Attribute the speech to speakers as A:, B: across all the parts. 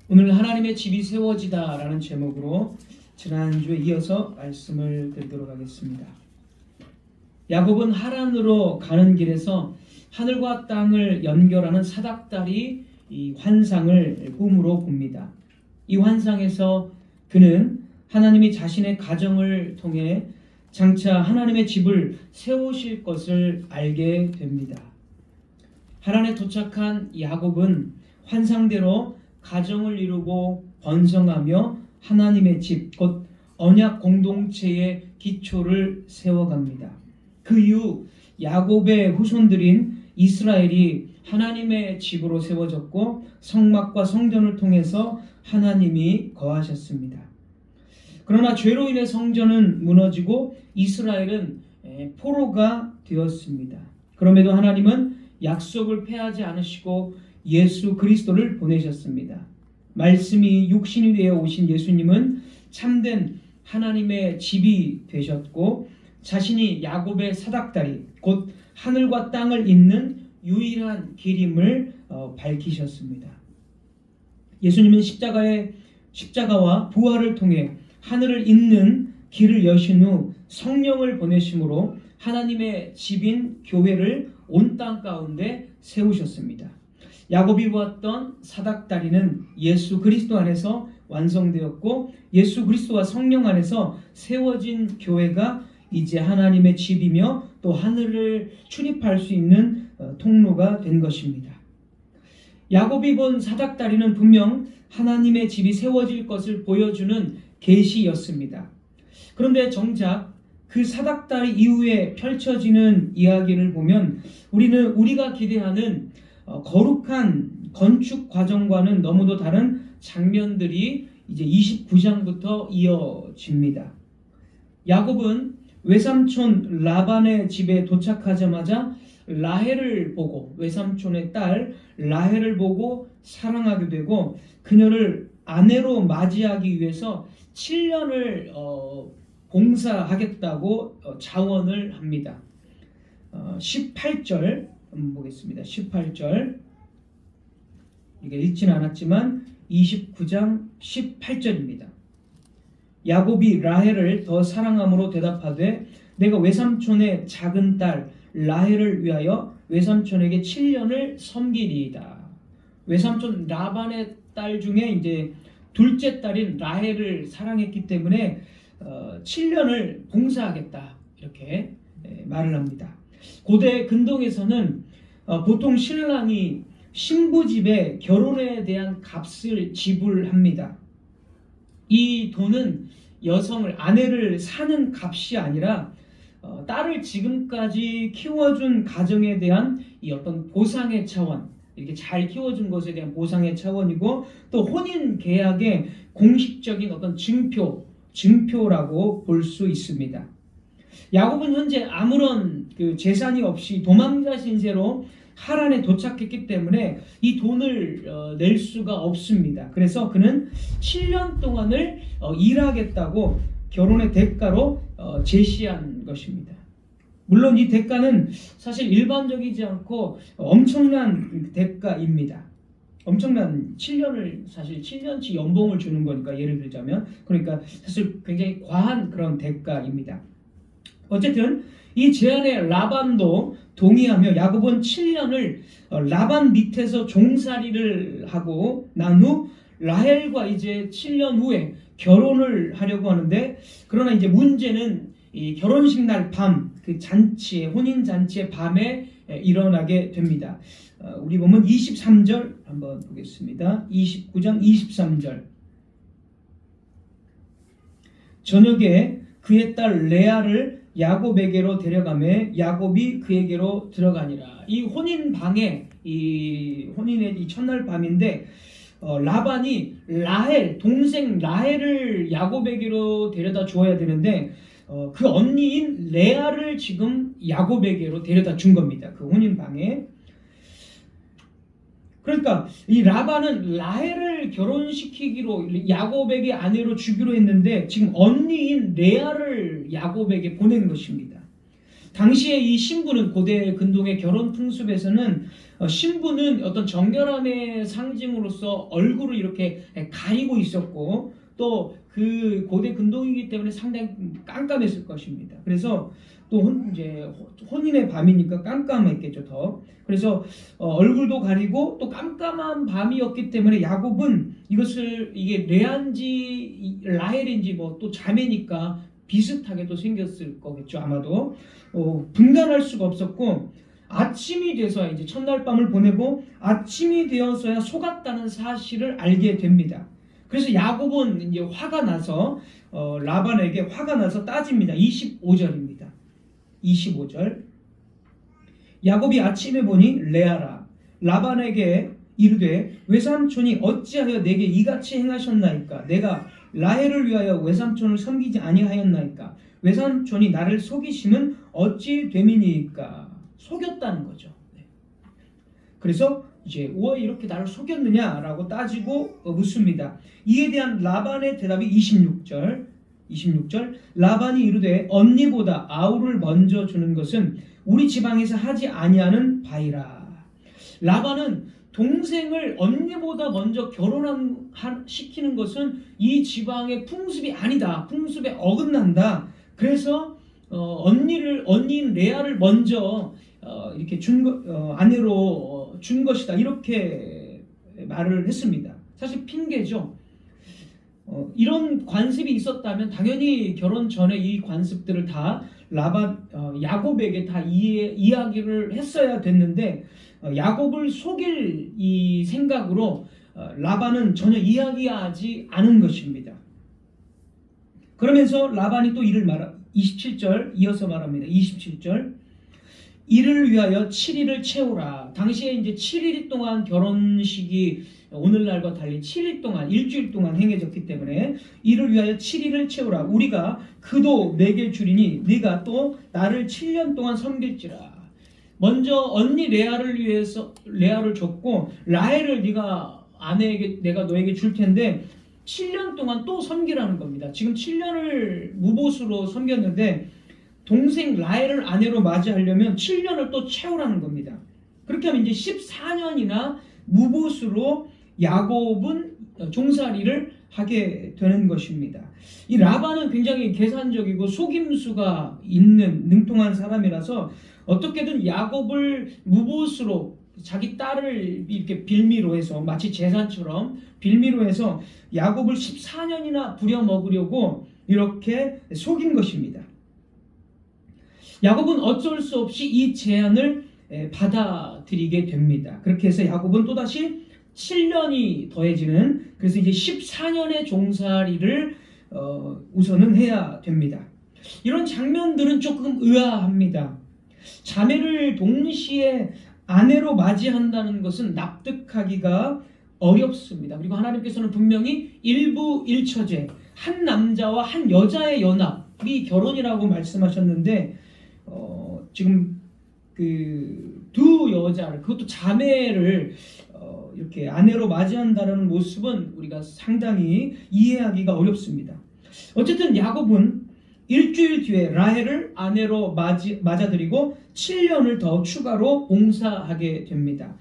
A: 오늘 하나님의 집이 세워지다 라는 제목으로 지난주에 이어서 말씀을 드리도록 하겠습니다. 야곱은 하란으로 가는 길에서 하늘과 땅을 연결하는 사닥다리 이 환상을 꿈으로 봅니다. 이 환상에서 그는 하나님이 자신의 가정을 통해 장차 하나님의 집을 세우실 것을 알게 됩니다. 하란에 도착한 야곱은 환상대로 가정을 이루고 번성하며 하나님의 집, 곧 언약 공동체의 기초를 세워갑니다. 그 이후 야곱의 후손들인 이스라엘이 하나님의 집으로 세워졌고 성막과 성전을 통해서 하나님이 거하셨습니다. 그러나 죄로 인해 성전은 무너지고 이스라엘은 포로가 되었습니다. 그럼에도 하나님은 약속을 폐하지 않으시고 예수 그리스도를 보내셨습니다. 말씀이 육신이 되어 오신 예수님은 참된 하나님의 집이 되셨고 자신이 야곱의 사닥다리 곧 하늘과 땅을 잇는 유일한 길임을 밝히셨습니다. 예수님은 십자가와 부활을 통해 하늘을 잇는 길을 여신 후 성령을 보내심으로 하나님의 집인 교회를 온 땅 가운데 세우셨습니다. 야곱이 보았던 사닥다리는 예수 그리스도 안에서 완성되었고 예수 그리스도와 성령 안에서 세워진 교회가 이제 하나님의 집이며 또 하늘을 출입할 수 있는 통로가 된 것입니다. 야곱이 본 사닥다리는 분명 하나님의 집이 세워질 것을 보여주는 계시였습니다. 그런데 정작 그 사닥다리 이후에 펼쳐지는 이야기를 보면 우리가 기대하는 거룩한 건축 과정과는 너무도 다른 장면들이 이제 29장부터 이어집니다. 야곱은 외삼촌 라반의 집에 도착하자마자 라헬을 보고 외삼촌의 딸 라헬을 보고 사랑하게 되고 그녀를 아내로 맞이하기 위해서 7년을 봉사하겠다고 자원을 합니다. 18절 한번 보겠습니다. 18절 이게 읽지는 않았지만 29장 18절입니다. 야곱이 라헬을 더 사랑함으로 대답하되 내가 외삼촌의 작은 딸 라헬을 위하여 외삼촌에게 7년을 섬기리이다. 외삼촌 라반의 딸 중에 이제 둘째 딸인 라헬을 사랑했기 때문에 7년을 봉사하겠다 이렇게 말을 합니다. 고대 근동에서는 보통 신랑이 신부집에 결혼에 대한 값을 지불합니다. 이 돈은 아내를 사는 값이 아니라 딸을 지금까지 키워준 가정에 대한 이 어떤 보상의 차원, 이렇게 잘 키워준 것에 대한 보상의 차원이고 또 혼인 계약의 공식적인 어떤 증표라고 볼 수 있습니다. 야곱은 현재 아무런 재산이 없이 도망자 신세로 하란에 도착했기 때문에 이 돈을 낼 수가 없습니다. 그래서 그는 7년 동안을 일하겠다고 결혼의 대가로 제시한 것입니다. 물론 이 대가는 사실 일반적이지 않고 엄청난 대가입니다. 엄청난 7년을 사실 7년치 연봉을 주는 거니까 예를 들자면 그러니까 사실 굉장히 과한 그런 대가입니다. 어쨌든 이 제안에 라반도 동의하며 야곱은 7년을 라반 밑에서 종살이를 하고 난 후 라헬과 이제 7년 후에 결혼을 하려고 하는데 그러나 이제 문제는 이 결혼식 날 밤 그 잔치에 혼인 잔치의 밤에 일어나게 됩니다. 우리 보면 23절 한번 보겠습니다. 29장 23절 저녁에 그의 딸 레아를 야곱에게로 데려가매 야곱이 그에게로 들어가니라. 이 혼인방에 이 혼인의 이 첫날 밤인데 라반이 동생 라헬을 야곱에게로 데려다 주어야 되는데 그 언니인 레아를 지금 야곱에게로 데려다 준 겁니다. 그 혼인방에. 그러니까 이 라반은 라헬을 결혼시키기로 야곱에게 아내로 주기로 했는데 지금 언니인 레아를 야곱에게 보낸 것입니다. 당시에 이 신부는 고대 근동의 결혼 풍습에서는 신부는 어떤 정결함의 상징으로서 얼굴을 이렇게 가리고 있었고 또 그 고대 근동이기 때문에 상당히 깜깜했을 것입니다. 그래서 또 이제 혼인의 밤이니까 깜깜했겠죠 더. 그래서 얼굴도 가리고 또 깜깜한 밤이었기 때문에 야곱은 이게 레아인지 라헬인지 뭐 또 자매니까 비슷하게 또 생겼을 거겠죠 아마도. 분간할 수가 없었고 아침이 돼서야 이제 첫날 밤을 보내고 아침이 되어서야 속았다는 사실을 알게 됩니다. 그래서 야곱은 이제 화가 나서 라반에게 화가 나서 따집니다. 25절입니다. 25절. 야곱이 아침에 보니 레아라 라반에게 이르되 외삼촌이 어찌하여 내게 이같이 행하셨나이까? 내가 라헬을 위하여 외삼촌을 섬기지 아니하였나이까? 외삼촌이 나를 속이심은 어찌 됨이니까? 속였다는 거죠. 그래서 이제 왜 이렇게 나를 속였느냐라고 따지고 묻습니다. 이에 대한 라반의 대답이 26절 라반이 이르되 언니보다 아우를 먼저 주는 것은 우리 지방에서 하지 아니하는 바이라. 라반은 동생을 언니보다 먼저 결혼시키는 것은 이 지방의 풍습이 아니다. 풍습에 어긋난다. 그래서 언니인 레아를 먼저 이렇게 아내로 준 것이다. 이렇게 말을 했습니다. 사실 핑계죠. 이런 관습이 있었다면 당연히 결혼 전에 이 관습들을 다 야곱에게 다 이야기를 했어야 됐는데 야곱을 속일 이 생각으로 라반은 전혀 이야기하지 않은 것입니다. 그러면서 라반이 또 27절 이어서 말합니다. 27절 이를 위하여 7일을 채우라. 당시에 이제 7일 동안 결혼식이 오늘날과 달리 7일 동안 일주일 동안 행해졌기 때문에 이를 위하여 7일을 채우라. 우리가 그도 매길 주리니 네가 또 나를 7년 동안 섬길지라. 먼저 언니 레아를 위해서 레아를 줬고 라헬을 네가 아내에게 내가 너에게 줄 텐데 7년 동안 또 섬기라는 겁니다. 지금 7년을 무보수로 섬겼는데 동생 라헬을 아내로 맞이하려면 7년을 또 채우라는 겁니다. 그렇게 하면 이제 14년이나 무보수로 야곱은 종살이를 하게 되는 것입니다. 이 라반은 굉장히 계산적이고 속임수가 있는 능통한 사람이라서 어떻게든 야곱을 무보수로 자기 딸을 이렇게 빌미로 해서 마치 재산처럼 빌미로 해서 야곱을 14년이나 부려먹으려고 이렇게 속인 것입니다. 야곱은 어쩔 수 없이 이 제안을 받아들이게 됩니다. 그렇게 해서 야곱은 또다시 7년이 더해지는 그래서 이제 14년의 종살이를 우선은 해야 됩니다. 이런 장면들은 조금 의아합니다. 자매를 동시에 아내로 맞이한다는 것은 납득하기가 어렵습니다. 그리고 하나님께서는 분명히 일부일처제 한 남자와 한 여자의 연합이 결혼이라고 말씀하셨는데 지금 그 두 여자를 그것도 자매를 이렇게 아내로 맞이한다는 모습은 우리가 상당히 이해하기가 어렵습니다. 어쨌든 야곱은 일주일 뒤에 라헬을 아내로 맞아들이고 7년을 더 추가로 봉사하게 됩니다.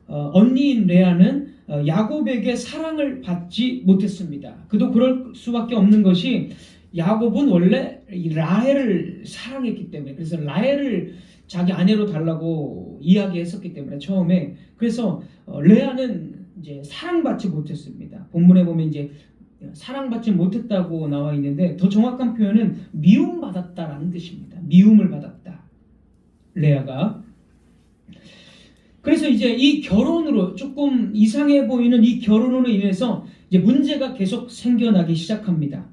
A: 언니인 레아는 야곱에게 사랑을 받지 못했습니다. 그도 그럴 수밖에 없는 것이 야곱은 원래 라헬을 사랑했기 때문에 그래서 라헬을 자기 아내로 달라고 이야기했었기 때문에 처음에 그래서 레아는 이제 사랑받지 못했습니다. 본문에 보면 이제 사랑받지 못했다고 나와 있는데 더 정확한 표현은 미움받았다라는 뜻입니다. 미움을 받았다. 레아가. 그래서 이제 이 결혼으로 조금 이상해 보이는 이 결혼으로 인해서 이제 문제가 계속 생겨나기 시작합니다.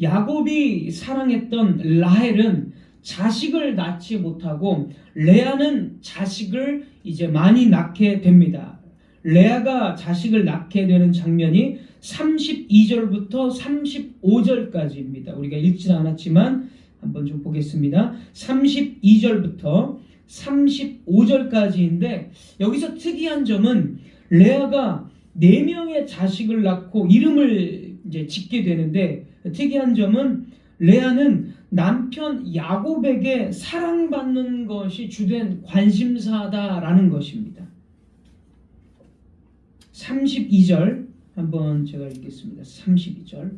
A: 야곱이 사랑했던 라헬은 자식을 낳지 못하고 레아는 자식을 이제 많이 낳게 됩니다. 레아가 자식을 낳게 되는 장면이 32절부터 35절까지입니다. 우리가 읽지는 않았지만 한번 좀 보겠습니다. 32절부터 35절까지인데 여기서 특이한 점은 레아가 4명의 자식을 낳고 이름을 이제 짓게 되는데 특이한 점은 레아는 남편 야곱에게 사랑받는 것이 주된 관심사다라는 것입니다. 32절 한번 제가 읽겠습니다. 32절.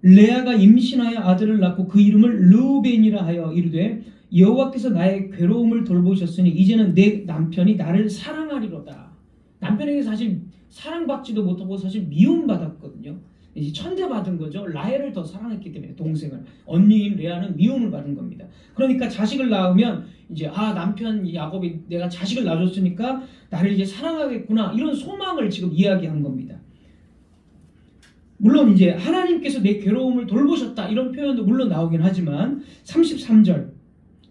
A: 레아가 임신하여 아들을 낳고 그 이름을 르우벤이라 하여 이르되 여호와께서 나의 괴로움을 돌보셨으니 이제는 내 남편이 나를 사랑하리로다. 남편에게 사실 사랑받지도 못하고 사실 미움받았거든요. 이제 천대받은 거죠. 라헬을 더 사랑했기 때문에 동생을, 언니인 레아는 미움을 받은 겁니다. 그러니까 자식을 낳으면 이제 남편 야곱이 내가 자식을 낳아줬으니까 나를 이제 사랑하겠구나, 이런 소망을 지금 이야기한 겁니다. 물론 이제 하나님께서 내 괴로움을 돌보셨다 이런 표현도 물론 나오긴 하지만 33절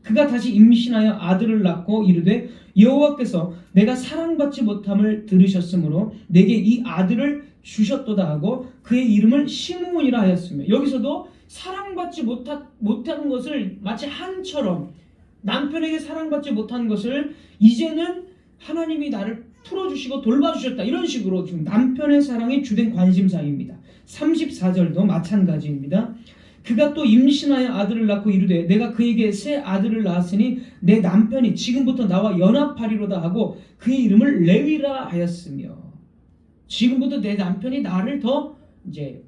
A: 그가 다시 임신하여 아들을 낳고 이르되 여호와께서 내가 사랑받지 못함을 들으셨으므로 내게 이 아들을 주셨도다 하고 그의 이름을 시므온이라 하였으며, 여기서도 사랑받지 못한 것을 마치 한처럼, 남편에게 사랑받지 못한 것을 이제는 하나님이 나를 풀어주시고 돌봐주셨다, 이런 식으로 지금 남편의 사랑이 주된 관심사입니다. 34절도 마찬가지입니다. 그가 또 임신하여 아들을 낳고 이르되 내가 그에게 새 아들을 낳았으니 내 남편이 지금부터 나와 연합하리로다 하고 그의 이름을 레위라 하였으며, 지금부터 내 남편이 나를 더 이제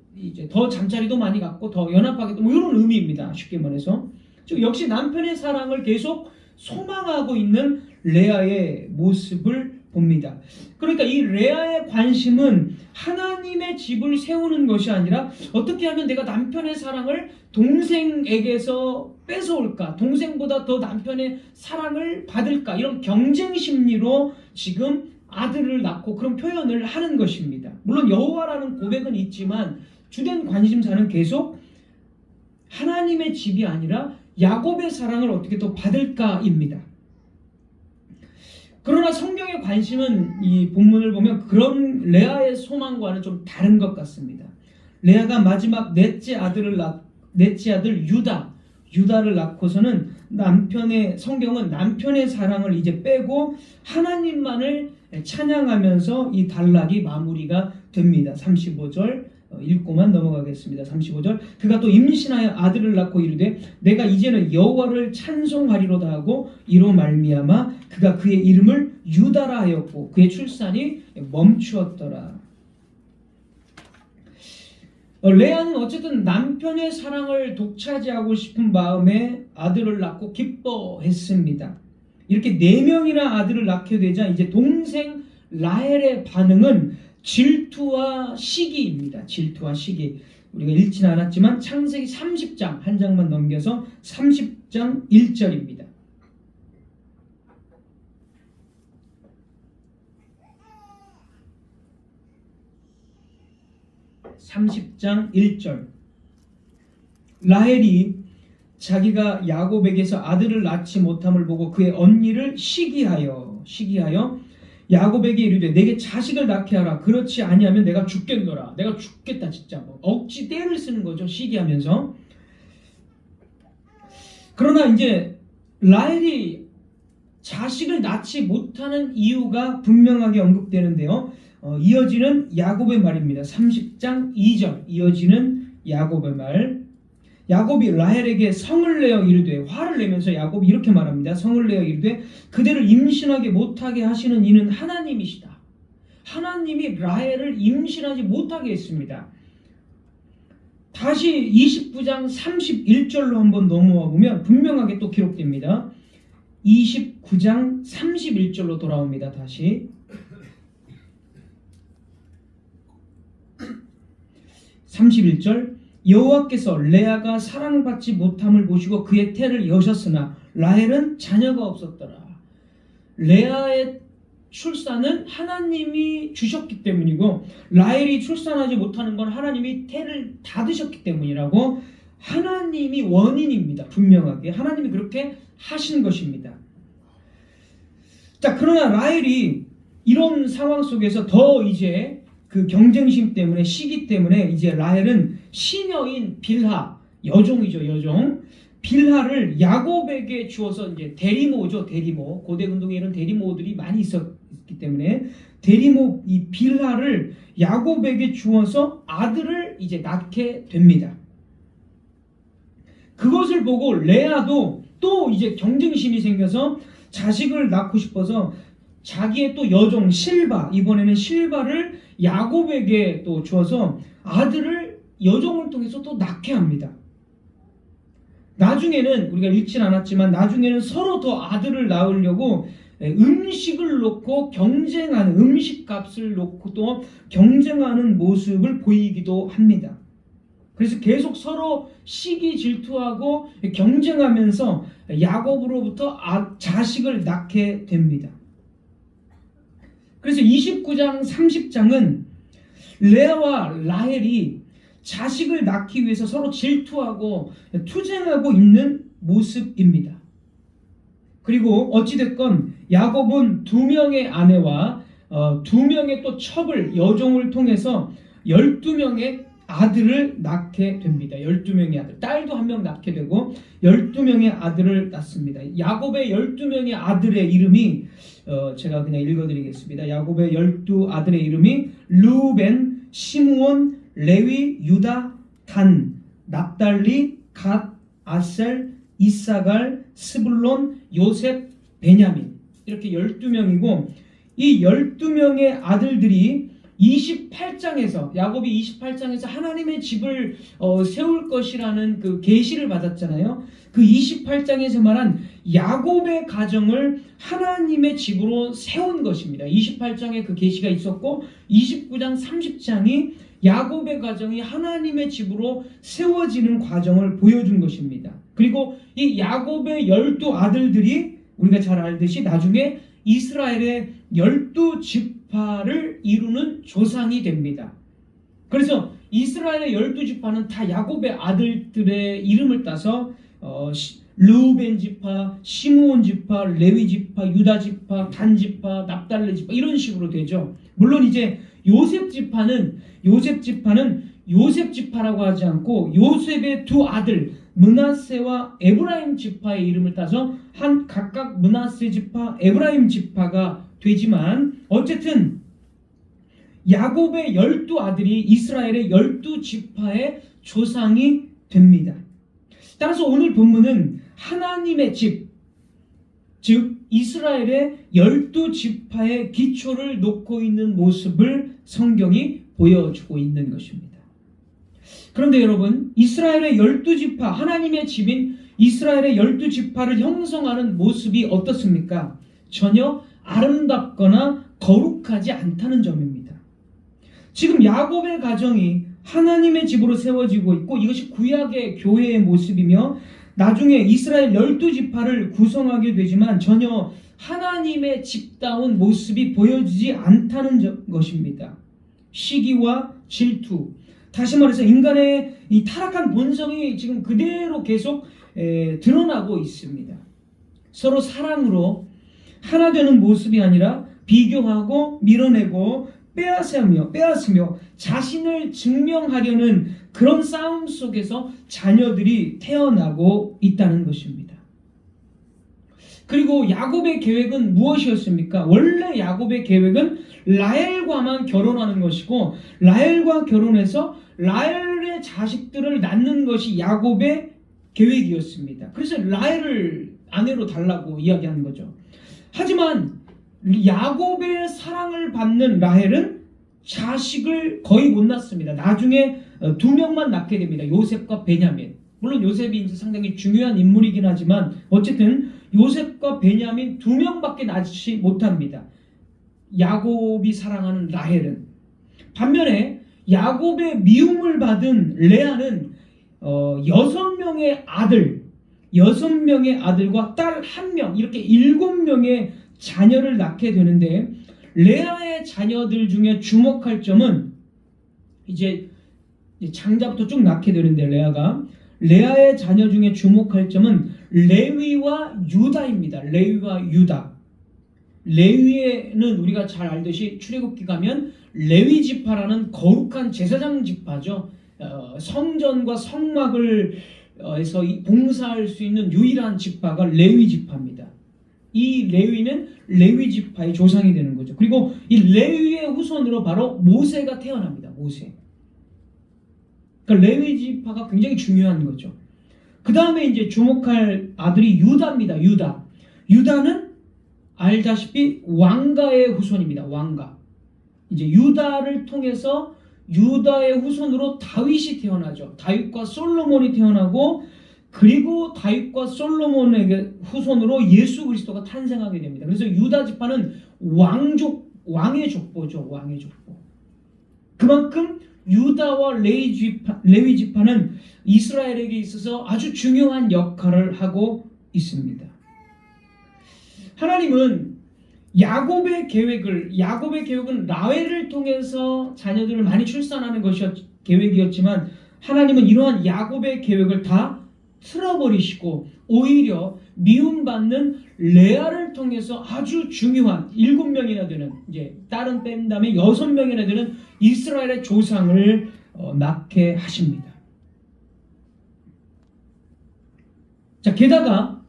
A: 더 잠자리도 많이 갖고 더 연합하겠다, 뭐 이런 의미입니다. 쉽게 말해서 즉 역시 남편의 사랑을 계속 소망하고 있는 레아의 모습을 봅니다. 그러니까 이 레아의 관심은 하나님의 집을 세우는 것이 아니라 어떻게 하면 내가 남편의 사랑을 동생에게서 뺏어올까, 동생보다 더 남편의 사랑을 받을까, 이런 경쟁 심리로 지금 아들을 낳고 그런 표현을 하는 것입니다. 물론 여호와라는 고백은 있지만 주된 관심사는 계속 하나님의 집이 아니라 야곱의 사랑을 어떻게 더 받을까입니다. 그러나 성경의 관심은 이 본문을 보면 그런 레아의 소망과는 좀 다른 것 같습니다. 레아가 마지막 넷째 아들 유다를 낳고서는 성경은 남편의 사랑을 이제 빼고 하나님만을 찬양하면서 이 단락이 마무리가 됩니다. 35절 읽고만 넘어가겠습니다. 35절 그가 또 임신하여 아들을 낳고 이르되 내가 이제는 여호와를 찬송하리로다 하고 이로 말미암아 그가 그의 이름을 유다라 하였고 그의 출산이 멈추었더라. 레아는 어쨌든 남편의 사랑을 독차지하고 싶은 마음에 아들을 낳고 기뻐했습니다. 이렇게 4명이나 아들을 낳게 되자 이제 동생 라헬의 반응은 질투와 시기입니다. 질투와 시기. 우리가 읽지는 않았지만 창세기 30장 한 장만 넘겨서 30장 1절입니다. 30장 1절. 라헬이 자기가 야곱에게서 아들을 낳지 못함을 보고 그의 언니를 시기하여 야곱에게 이르되 내게 자식을 낳게 하라. 그렇지 아니하면 내가 죽겠노라. 내가 죽겠다 진짜. 억지 떼를 쓰는 거죠. 시기하면서. 그러나 이제 라헬이 자식을 낳지 못하는 이유가 분명하게 언급되는데요. 이어지는 야곱의 말입니다. 30장 2절 이어지는 야곱의 말. 야곱이 라헬에게 성을 내어 이르되, 화를 내면서 야곱이 이렇게 말합니다. 성을 내어 이르되 그대를 임신하게 못하게 하시는 이는 하나님이시다. 하나님이 라헬을 임신하지 못하게 했습니다. 다시 29장 31절로 한번 넘어와 보면 분명하게 또 기록됩니다. 29장 31절로 돌아옵니다. 다시 31절 여호와께서 레아가 사랑받지 못함을 보시고 그의 태를 여셨으나 라헬은 자녀가 없었더라. 레아의 출산은 하나님이 주셨기 때문이고 라헬이 출산하지 못하는 건 하나님이 태를 닫으셨기 때문이라고, 하나님이 원인입니다. 분명하게 하나님이 그렇게 하신 것입니다. 자, 그러나 라헬이 이런 상황 속에서 더 이제 그 경쟁심 때문에, 시기 때문에 이제 라헬은 시녀인 빌하, 여종이죠, 여종. 빌하를 야곱에게 주어서 이제 대리모죠, 대리모. 고대 근동에 이런 대리모들이 많이 있었기 때문에 대리모 이 빌하를 야곱에게 주어서 아들을 이제 낳게 됩니다. 그것을 보고 레아도 또 이제 경쟁심이 생겨서 자식을 낳고 싶어서 자기의 또 여종 실바, 이번에는 실바를 야곱에게 또 주어서 아들을 여종을 통해서 또 낳게 합니다. 나중에는 우리가 읽진 않았지만 나중에는 서로 더 아들을 낳으려고 음식을 놓고 경쟁하는, 음식값을 놓고 또 경쟁하는 모습을 보이기도 합니다. 그래서 계속 서로 시기 질투하고 경쟁하면서 야곱으로부터 자식을 낳게 됩니다. 그래서 29장 30장은 레아와 라헬이 자식을 낳기 위해서 서로 질투하고 투쟁하고 있는 모습입니다. 그리고 어찌됐건 야곱은 2명의 아내와 2명의 또 첩을, 여종을 통해서 12명의 아들을 낳게 됩니다. 12명의 아들, 딸도 1명 낳게 되고 12명의 아들을 낳습니다. 야곱의 12명의 아들의 이름이 제가 그냥 읽어드리겠습니다. 야곱의 12아들의 이름이 르우벤, 시므온, 레위, 유다, 단, 납달리, 갓, 아셀, 이사갈, 스불론, 요셉, 베냐민, 이렇게 12명이고 이 12명의 아들들이 28장에서 야곱이 28장에서 하나님의 집을 세울 것이라는 그 계시를 받았잖아요. 그 28장에서 말한 야곱의 가정을 하나님의 집으로 세운 것입니다. 28장에 그 계시가 있었고 29장 30장이 야곱의 가정이 하나님의 집으로 세워지는 과정을 보여준 것입니다. 그리고 이 야곱의 12아들들이 우리가 잘 알듯이 나중에 이스라엘의 12지파를 이루는 조상이 됩니다. 그래서 이스라엘의 12지파는 다 야곱의 아들들의 이름을 따서 르우벤 지파, 시므온 지파, 레위 지파, 유다 지파, 단 지파, 납달리 지파, 이런 식으로 되죠. 물론 이제 요셉 지파는 요셉 지파라고 하지 않고 요셉의 2 아들 므낫세와 에브라임 지파의 이름을 따서 각각 므낫세 지파, 에브라임 지파가 되지만 어쨌든 야곱의 12아들이 이스라엘의 12지파의 조상이 됩니다. 따라서 오늘 본문은 하나님의 집, 즉 이스라엘의 12지파의 기초를 놓고 있는 모습을 성경이 보여주고 있는 것입니다. 그런데 여러분, 이스라엘의 12지파, 하나님의 집인 이스라엘의 12지파를 형성하는 모습이 어떻습니까? 전혀 아름답거나 거룩하지 않다는 점입니다. 지금 야곱의 가정이 하나님의 집으로 세워지고 있고 이것이 구약의 교회의 모습이며 나중에 이스라엘 12지파를 구성하게 되지만 전혀 하나님의 집다운 모습이 보여지지 않다는 것입니다. 시기와 질투, 다시 말해서 인간의 이 타락한 본성이 지금 그대로 계속 드러나고 있습니다. 서로 사랑으로 하나 되는 모습이 아니라 비교하고 밀어내고 빼앗으며 자신을 증명하려는 그런 싸움 속에서 자녀들이 태어나고 있다는 것입니다. 그리고 야곱의 계획은 무엇이었습니까? 원래 야곱의 계획은 라헬과만 결혼하는 것이고 라헬과 결혼해서 라헬의 자식들을 낳는 것이 야곱의 계획이었습니다. 그래서 라헬을 아내로 달라고 이야기하는 거죠. 하지만 야곱의 사랑을 받는 라헬은 자식을 거의 못 낳습니다. 나중에 2명만 낳게 됩니다. 요셉과 베냐민. 물론 요셉이 이제 상당히 중요한 인물이긴 하지만 어쨌든 요셉과 베냐민 2명밖에 낳지 못합니다. 야곱이 사랑하는 라헬은. 반면에 야곱의 미움을 받은 레아는 6명의 아들과 딸 1명, 이렇게 7명의 자녀를 낳게 되는데 레아의 자녀들 중에 주목할 점은 이제 장자부터 쭉 낳게 되는데 레아의 자녀 중에 주목할 점은 레위와 유다입니다. 레위와 유다. 레위에는 우리가 잘 알듯이 출애굽기 가면 레위 지파라는 거룩한 제사장 지파죠. 성전과 성막을 에서 봉사할 수 있는 유일한 지파가 레위 지파입니다. 이 레위는 레위 지파의 조상이 되는 거죠. 그리고 이 레위의 후손으로 바로 모세가 태어납니다. 모세. 그러니까 레위 지파가 굉장히 중요한 거죠. 그 다음에 이제 주목할 아들이 유다입니다. 유다. 유다는 알다시피 왕가의 후손입니다. 왕가. 이제 유다를 통해서 유다의 후손으로 다윗이 태어나죠. 다윗과 솔로몬이 태어나고 그리고 다윗과 솔로몬의 후손으로 예수 그리스도가 탄생하게 됩니다. 그래서 유다 지파는 왕의 족보죠. 왕의 족보. 그만큼 유다와 레위 지파는 이스라엘에게 있어서 아주 중요한 역할을 하고 있습니다. 하나님은 야곱의 계획은 라헬을 통해서 자녀들을 많이 출산하는 것이 계획이었지만 하나님은 이러한 야곱의 계획을 다 틀어버리시고 오히려 미움받는 레아를 통해서 아주 중요한 7명이나 되는 이제 딸은 뺀 다음에 6명이나 되는 이스라엘의 조상을 낳게 하십니다. 자, 게다가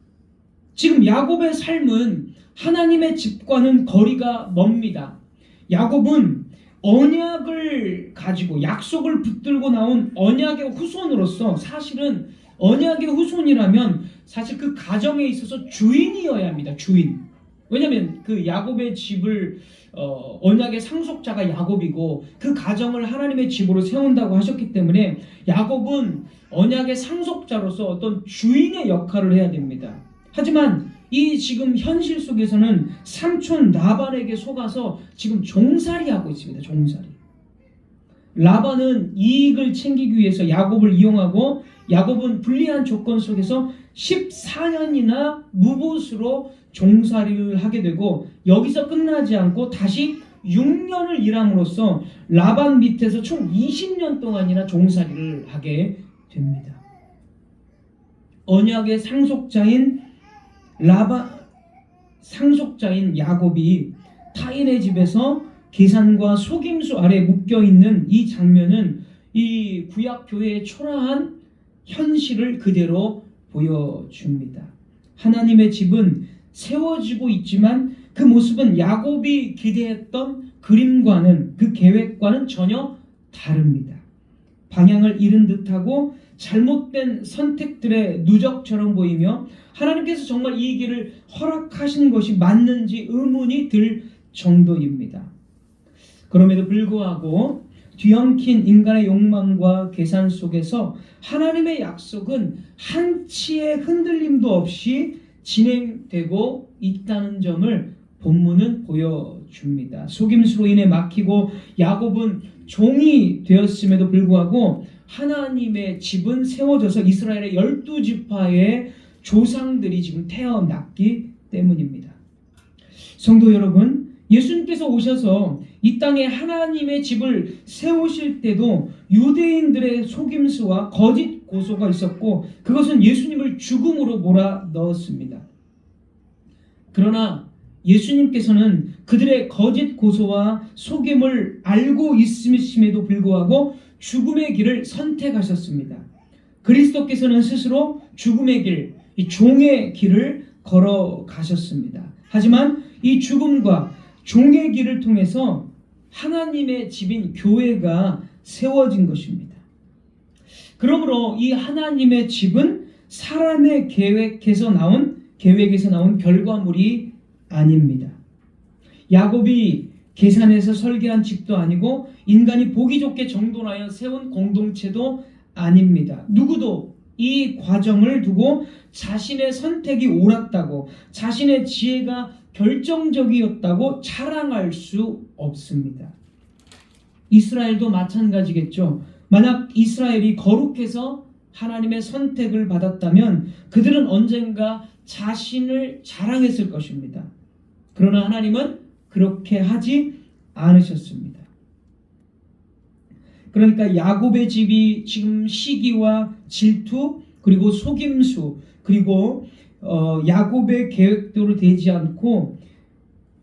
A: 지금 야곱의 삶은 하나님의 집과는 거리가 멉니다. 야곱은 언약을 가지고 약속을 붙들고 나온 언약의 후손으로서 사실은 언약의 후손이라면 사실 그 가정에 있어서 주인이어야 합니다. 주인. 왜냐하면 그 야곱의 집을 언약의 상속자가 야곱이고 그 가정을 하나님의 집으로 세운다고 하셨기 때문에 야곱은 언약의 상속자로서 어떤 주인의 역할을 해야 됩니다. 하지만 이 지금 현실 속에서는 삼촌 라반에게 속아서 지금 종살이하고 있습니다. 종살이. 라반은 이익을 챙기기 위해서 야곱을 이용하고 야곱은 불리한 조건 속에서 14년이나 무보수로 종살이를 하게 되고 여기서 끝나지 않고 다시 6년을 일함으로써 라반 밑에서 총 20년 동안이나 종살이를 하게 됩니다. 언약의 상속자인 야곱이 타인의 집에서 계산과 속임수 아래 묶여있는 이 장면은 이 구약교회의 초라한 현실을 그대로 보여줍니다. 하나님의 집은 세워지고 있지만 그 모습은 야곱이 기대했던 그림과는 그 계획과는 전혀 다릅니다. 방향을 잃은 듯하고 잘못된 선택들의 누적처럼 보이며 하나님께서 정말 이 길을 허락하신 것이 맞는지 의문이 들 정도입니다. 그럼에도 불구하고 뒤엉킨 인간의 욕망과 계산 속에서 하나님의 약속은 한치의 흔들림도 없이 진행되고 있다는 점을 본문은 보여줍니다. 속임수로 인해 막히고 야곱은 종이 되었음에도 불구하고 하나님의 집은 세워져서 이스라엘의 12지파의 조상들이 지금 태어났기 때문입니다. 성도 여러분, 예수님께서 오셔서 이 땅에 하나님의 집을 세우실 때도 유대인들의 속임수와 거짓 고소가 있었고 그것은 예수님을 죽음으로 몰아넣었습니다. 그러나 예수님께서는 그들의 거짓 고소와 속임을 알고 있음에도 불구하고 죽음의 길을 선택하셨습니다. 그리스도께서는 스스로 죽음의 길, 이 종의 길을 걸어가셨습니다. 하지만 이 죽음과 종의 길을 통해서 하나님의 집인 교회가 세워진 것입니다. 그러므로 이 하나님의 집은 사람의 계획에서 나온 결과물이 아닙니다. 야곱이 계산해서 설계한 집도 아니고 인간이 보기 좋게 정돈하여 세운 공동체도 아닙니다. 누구도 이 과정을 두고 자신의 선택이 옳았다고, 자신의 지혜가 결정적이었다고 자랑할 수 없습니다. 이스라엘도 마찬가지겠죠. 만약 이스라엘이 거룩해서 하나님의 선택을 받았다면 그들은 언젠가 자신을 자랑했을 것입니다. 그러나 하나님은 그렇게 하지 않으셨습니다. 그러니까 야곱의 집이 지금 시기와 질투 그리고 속임수 그리고 야곱의 계획대로 되지 않고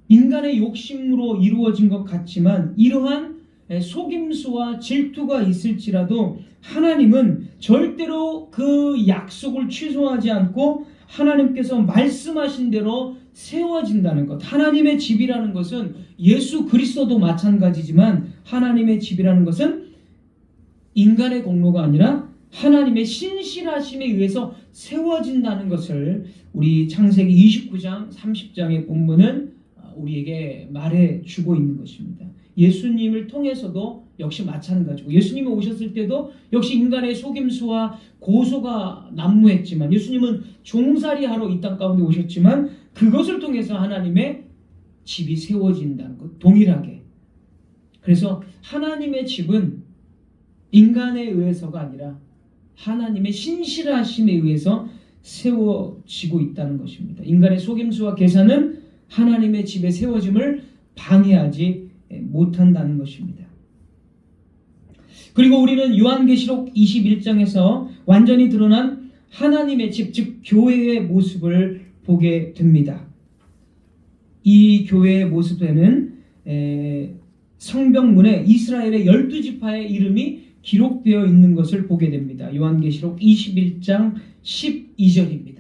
A: 인간의 욕심으로 이루어진 것 같지만 이러한 속임수와 질투가 있을지라도 하나님은 절대로 그 약속을 취소하지 않고 하나님께서 말씀하신 대로 세워진다는 것. 하나님의 집이라는 것은 예수 그리스도도 마찬가지지만 하나님의 집이라는 것은 인간의 공로가 아니라 하나님의 신실하심에 의해서 세워진다는 것을 우리 창세기 29장 30장의 본문은 우리에게 말해주고 있는 것입니다. 예수님을 통해서도 역시 마찬가지고 예수님이 오셨을 때도 역시 인간의 속임수와 고소가 난무했지만 예수님은 종살이하러 이 땅 가운데 오셨지만 그것을 통해서 하나님의 집이 세워진다는 것 동일하게. 그래서 하나님의 집은 인간에 의해서가 아니라 하나님의 신실하심에 의해서 세워지고 있다는 것입니다. 인간의 속임수와 계산은 하나님의 집의 세워짐을 방해하지 못한다는 것입니다. 그리고 우리는 요한계시록 21장에서 완전히 드러난 하나님의 집, 즉 교회의 모습을 보게 됩니다. 이 교회의 모습에는 성벽문에 이스라엘의 12지파의 이름이 기록되어 있는 것을 보게 됩니다. 요한계시록 21장 12절입니다.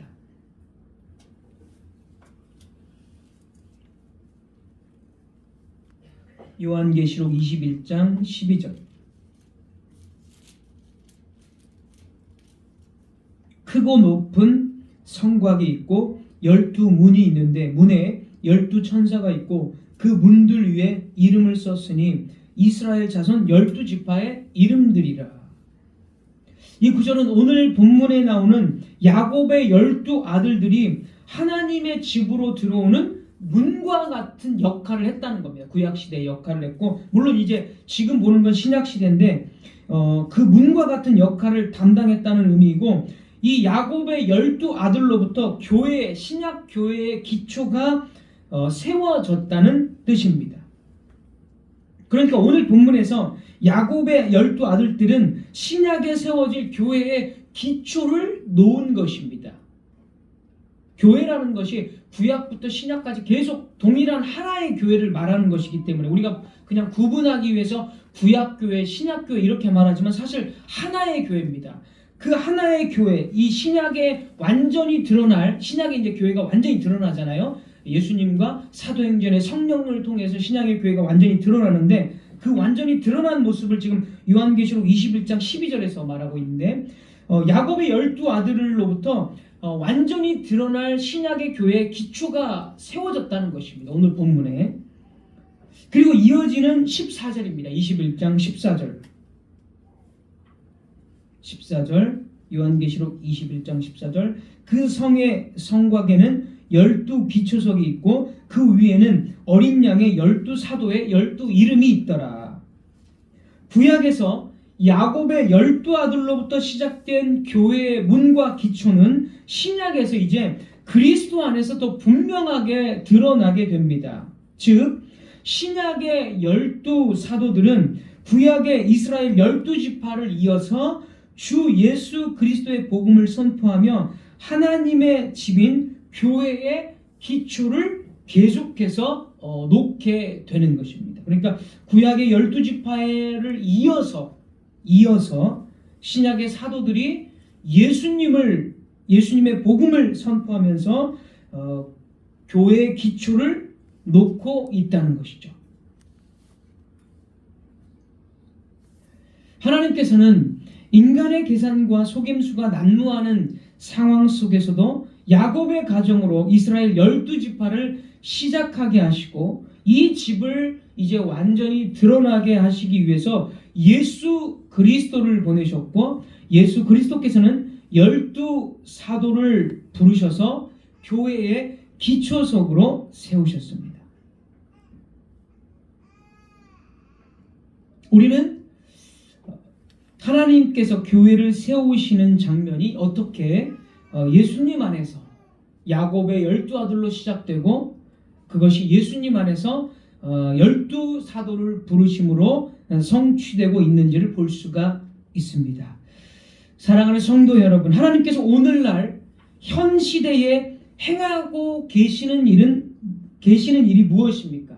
A: 요한계시록 21장 12절. 크고 높은 성곽이 있고 12문이 있는데 문에 12천사가 있고 그 문들 위에 이름을 썼으니 이스라엘 자손 12지파의 이름들이라. 이 구절은 오늘 본문에 나오는 야곱의 12아들들이 하나님의 집으로 들어오는 문과 같은 역할을 했다는 겁니다. 구약시대의 역할을 했고 물론 이제 지금 보는 건 신약시대인데 그 문과 같은 역할을 담당했다는 의미이고 이 야곱의 12아들로부터 교회, 신약교회의 기초가 세워졌다는 뜻입니다. 그러니까 오늘 본문에서 야곱의 12아들들은 신약에 세워질 교회의 기초를 놓은 것입니다. 교회라는 것이 구약부터 신약까지 계속 동일한 하나의 교회를 말하는 것이기 때문에 우리가 그냥 구분하기 위해서 구약교회, 신약교회 이렇게 말하지만 사실 하나의 교회입니다. 그 하나의 교회, 이 신약에 완전히 드러날, 신약에 이제 교회가 완전히 드러나잖아요. 예수님과 사도행전의 성령을 통해서 신약의 교회가 완전히 드러나는데 그 완전히 드러난 모습을 지금 요한계시록 21장 12절에서 말하고 있는데 야곱의 12아들로부터 완전히 드러날 신약의 교회의 기초가 세워졌다는 것입니다. 오늘 본문에. 그리고 이어지는 14절입니다. 21장 14절. 14절 요한계시록 21장 14절 그 성의 성곽에는 12기초석이 있고 그 위에는 어린 양의 12사도의 12이름이 있더라. 구약에서 야곱의 12아들로부터 시작된 교회의 문과 기초는 신약에서 이제 그리스도 안에서 더 분명하게 드러나게 됩니다. 즉 신약의 12사도들은 구약의 이스라엘 12지파를 이어서 주 예수 그리스도의 복음을 선포하며 하나님의 집인 교회의 기초를 계속해서 놓게 되는 것입니다. 그러니까 구약의 12지파를 이어서 신약의 사도들이 예수님의 복음을 선포하면서 교회의 기초를 놓고 있다는 것이죠. 하나님께서는 인간의 계산과 속임수가 난무하는 상황 속에서도 야곱의 가정으로 이스라엘 12지파를 시작하게 하시고 이 집을 이제 완전히 드러나게 하시기 위해서 예수 그리스도를 보내셨고 예수 그리스도께서는 12사도를 부르셔서 교회의 기초석으로 세우셨습니다. 우리는 하나님께서 교회를 세우시는 장면이 어떻게 예수님 안에서 야곱의 12아들로 시작되고 그것이 예수님 안에서 12사도를 부르심으로 성취되고 있는지를 볼 수가 있습니다. 사랑하는 성도 여러분, 하나님께서 오늘날 현 시대에 행하고 계시는 일이 무엇입니까?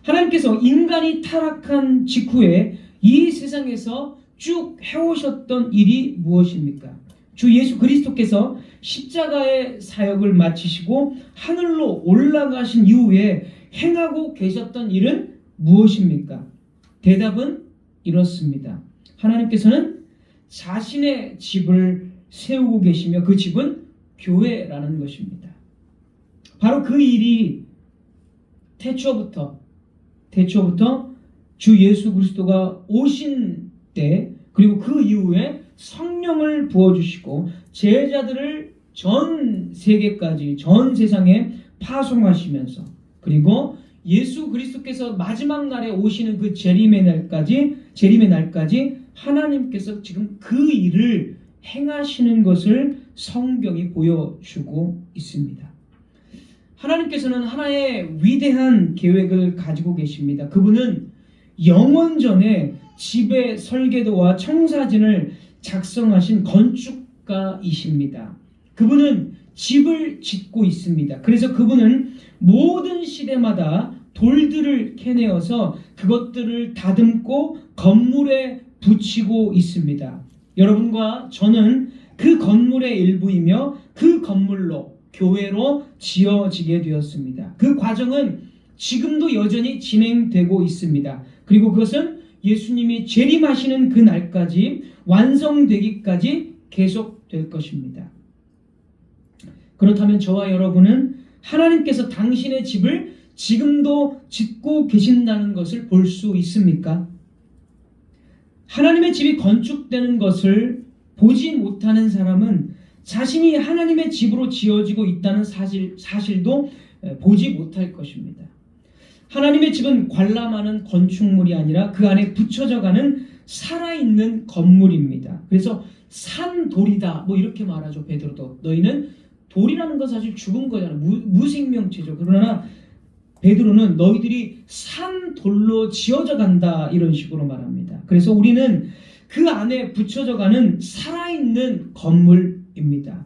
A: 하나님께서 인간이 타락한 직후에 이 세상에서 쭉 해오셨던 일이 무엇입니까? 주 예수 그리스도께서 십자가의 사역을 마치시고 하늘로 올라가신 이후에 행하고 계셨던 일은 무엇입니까? 대답은 이렇습니다. 하나님께서는 자신의 집을 세우고 계시며 그 집은 교회라는 것입니다. 바로 그 일이 태초부터 주 예수 그리스도가 오신 때, 그리고 그 이후에 성령을 부어주시고 제자들을 전 세계까지, 전 세상에 파송하시면서, 그리고 예수 그리스도께서 마지막 날에 오시는 그 재림의 날까지 하나님께서 지금 그 일을 행하시는 것을 성경이 보여주고 있습니다. 하나님께서는 하나의 위대한 계획을 가지고 계십니다. 그분은 영원전에 집의 설계도와 청사진을 작성하신 건축가이십니다. 그분은 집을 짓고 있습니다. 그래서 그분은 모든 시대마다 돌들을 캐내어서 그것들을 다듬고 건물에 붙이고 있습니다. 여러분과 저는 그 건물의 일부이며 그 건물로, 교회로 지어지게 되었습니다. 그 과정은 지금도 여전히 진행되고 있습니다. 그리고 그것은 예수님이 재림하시는 그 날까지, 완성되기까지 계속될 것입니다. 그렇다면 저와 여러분은 하나님께서 당신의 집을 지금도 짓고 계신다는 것을 볼 수 있습니까? 하나님의 집이 건축되는 것을 보지 못하는 사람은 자신이 하나님의 집으로 지어지고 있다는 사실도 보지 못할 것입니다. 하나님의 집은 관람하는 건축물이 아니라 그 안에 붙여져가는 살아있는 건물입니다. 그래서 산돌이다, 이렇게 말하죠. 베드로도. 너희는 돌이라는 건 사실 죽은 거잖아. 무생명체죠. 그러나 베드로는 너희들이 산돌로 지어져 간다, 이런 식으로 말합니다. 그래서 우리는 그 안에 붙여져가는 살아있는 건물입니다.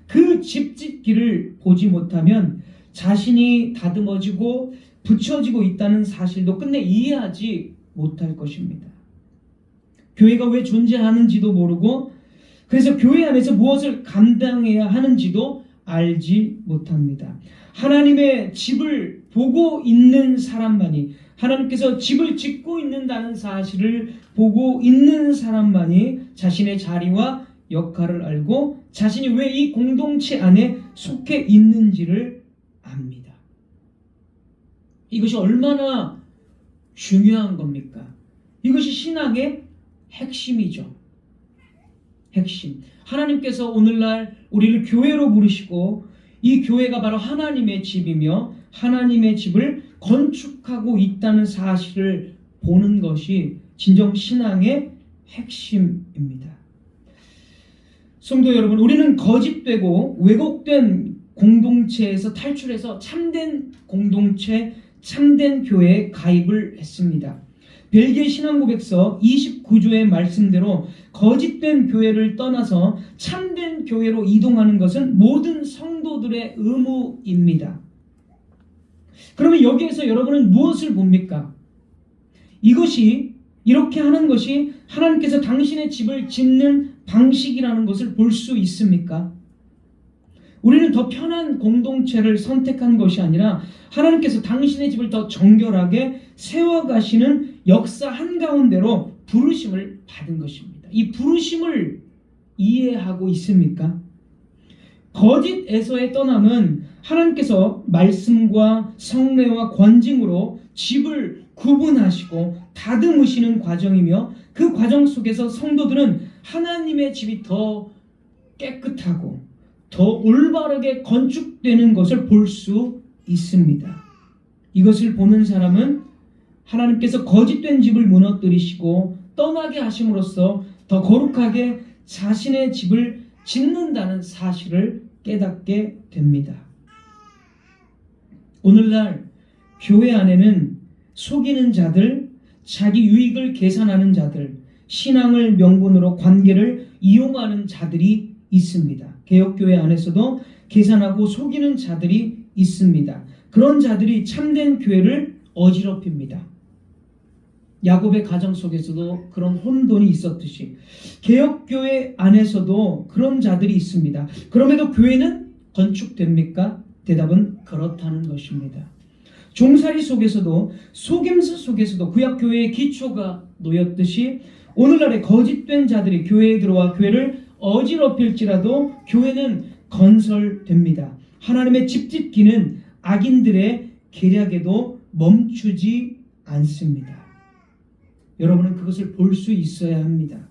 A: 그 집 짓기를 보지 못하면 자신이 다듬어지고 붙여지고 있다는 사실도 끝내 이해하지 못할 것입니다. 교회가 왜 존재하는지도 모르고, 그래서 교회 안에서 무엇을 감당해야 하는지도 알지 못합니다. 하나님의 집을 보고 있는 사람만이, 하나님께서 집을 짓고 있는다는 사실을 보고 있는 사람만이 자신의 자리와 역할을 알고 자신이 왜 이 공동체 안에 속해 있는지를 압니다. 이것이 얼마나 중요한 겁니까? 이것이 신앙의 핵심이죠. 핵심. 하나님께서 오늘날 우리를 교회로 부르시고 이 교회가 바로 하나님의 집이며 하나님의 집을 건축하고 있다는 사실을 보는 것이 진정 신앙의 핵심입니다. 성도 여러분, 우리는 거짓되고 왜곡된 공동체에서 탈출해서 참된 공동체, 참된 교회에 가입을 했습니다. 벨기에 신앙고백서 29조의 말씀대로 거짓된 교회를 떠나서 참된 교회로 이동하는 것은 모든 성도들의 의무입니다. 그러면 여기에서 여러분은 무엇을 봅니까? 이것이, 이렇게 하는 것이 하나님께서 당신의 집을 짓는 방식이라는 것을 볼 수 있습니까? 우리는 더 편한 공동체를 선택한 것이 아니라 하나님께서 당신의 집을 더 정결하게 세워가시는 역사 한가운데로 부르심을 받은 것입니다. 이 부르심을 이해하고 있습니까? 거짓에서의 떠남은 하나님께서 말씀과 성례와 권징으로 집을 구분하시고 다듬으시는 과정이며, 그 과정 속에서 성도들은 하나님의 집이 더 깨끗하고 더 올바르게 건축되는 것을 볼 수 있습니다. 이것을 보는 사람은 하나님께서 거짓된 집을 무너뜨리시고 떠나게 하심으로써 더 거룩하게 자신의 집을 짓는다는 사실을 깨닫게 됩니다. 오늘날 교회 안에는 속이는 자들, 자기 유익을 계산하는 자들, 신앙을 명분으로 관계를 이용하는 자들이 있습니다. 개혁교회 안에서도 계산하고 속이는 자들이 있습니다. 그런 자들이 참된 교회를 어지럽힙니다. 야곱의 가정 속에서도 그런 혼돈이 있었듯이 개혁교회 안에서도 그런 자들이 있습니다. 그럼에도 교회는 건축됩니까? 대답은 그렇다는 것입니다. 종살이 속에서도 속임수 속에서도 구약교회의 기초가 놓였듯이 오늘날의 거짓된 자들이 교회에 들어와 교회를 어지럽힐지라도 교회는 건설됩니다. 하나님의 집짓기는 악인들의 계략에도 멈추지 않습니다. 여러분은 그것을 볼 수 있어야 합니다.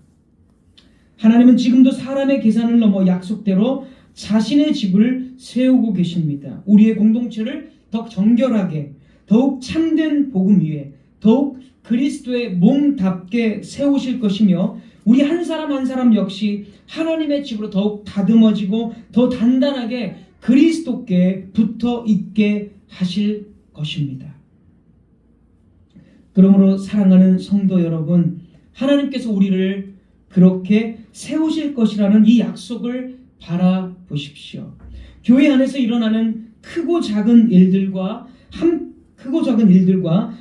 A: 하나님은 지금도 사람의 계산을 넘어 약속대로 자신의 집을 세우고 계십니다. 우리의 공동체를 더욱 정결하게, 더욱 참된 복음 위에, 더욱 그리스도의 몸답게 세우실 것이며 우리 한 사람 한 사람 역시 하나님의 집으로 더욱 다듬어지고 더 단단하게 그리스도께 붙어 있게 하실 것입니다. 그러므로 사랑하는 성도 여러분, 하나님께서 우리를 그렇게 세우실 것이라는 이 약속을 바라보십시오. 교회 안에서 일어나는 크고 작은 일들과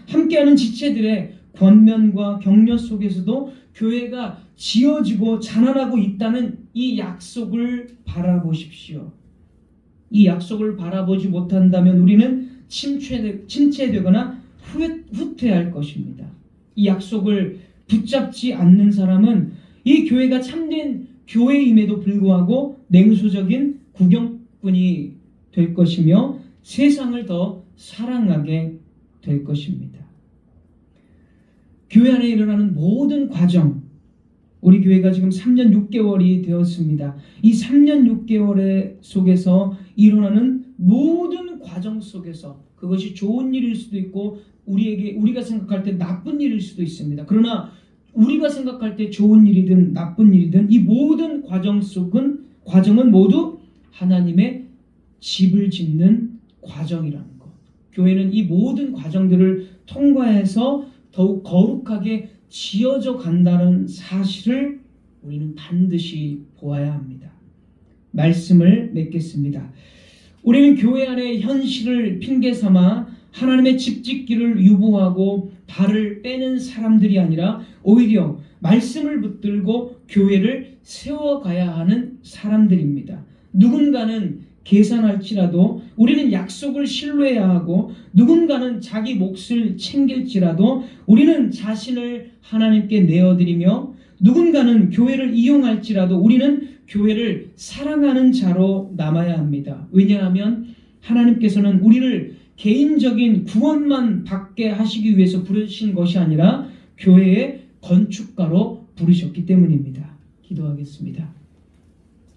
A: 함께하는 지체들의 권면과 격려 속에서도 교회가 지어지고 자라나고 있다는 이 약속을 바라보십시오. 이 약속을 바라보지 못한다면 우리는 침체되거나 후퇴할 것입니다. 이 약속을 붙잡지 않는 사람은 이 교회가 참된 교회임에도 불구하고 냉소적인 구경꾼이 될 것이며 세상을 더 사랑하게 될 것입니다. 교회 안에 일어나는 모든 과정, 우리 교회가 지금 3년 6개월이 되었습니다. 이 3년 6개월 속에서 일어나는 모든 과정 속에서 그것이 좋은 일일 수도 있고 우리가 생각할 때 나쁜 일일 수도 있습니다. 그러나 우리가 생각할 때 좋은 일이든 나쁜 일이든 이 모든 과정은 모두 하나님의 집을 짓는 과정이라는 것. 교회는 이 모든 과정들을 통과해서 더욱 거룩하게 지어져 간다는 사실을 우리는 반드시 보아야 합니다. 말씀을 맺겠습니다. 우리는 교회 안의 현실을 핑계 삼아 하나님의 집 짓기를 유보하고 발을 빼는 사람들이 아니라 오히려 말씀을 붙들고 교회를 세워가야 하는 사람들입니다. 누군가는 계산할지라도 우리는 약속을 신뢰해야 하고 누군가는 자기 몫을 챙길지라도 우리는 자신을 하나님께 내어드리며 누군가는 교회를 이용할지라도 우리는 교회를 사랑하는 자로 남아야 합니다. 왜냐하면 하나님께서는 우리를 개인적인 구원만 받게 하시기 위해서 부르신 것이 아니라 교회의 건축가로 부르셨기 때문입니다. 기도하겠습니다.